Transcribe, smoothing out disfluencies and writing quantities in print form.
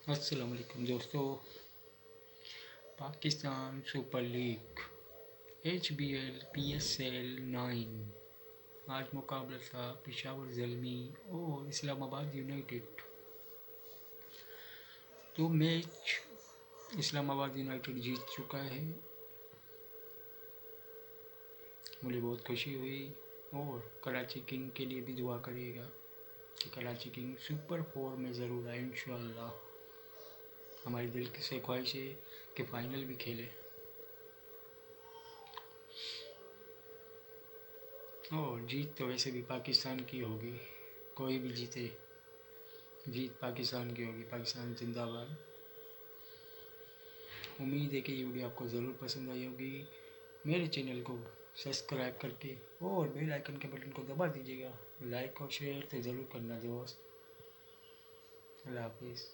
अस्सलाम वालेकुम दोस्तों। Pakistan super league HBL PSL 9 आज मुकाबला था पेशावर ज़ल्मी और इस्लामाबाद यूनाइटेड। तो मैच इस्लामाबाद यूनाइटेड जीत चुका है। मुझे बहुत खुशी हुई और कराची किंग के लिए भी दुआ करिएगा कि कराची किंग सुपर 4 में ज़रूर आए इंशाअल्लाह। हमारी दिल से ख्वाहिश है कि फ़ाइनल भी खेले और जीत तो वैसे भी पाकिस्तान की होगी, कोई भी जीते जीत पाकिस्तान की होगी। पाकिस्तान जिंदाबाद। उम्मीद है कि ये वीडियो आपको ज़रूर पसंद आई होगी। मेरे चैनल को सब्सक्राइब करके और बेल आइकन के बटन को दबा दीजिएगा। लाइक और शेयर तो ज़रूर करना दोस्त। अल्लाह हाफिज़।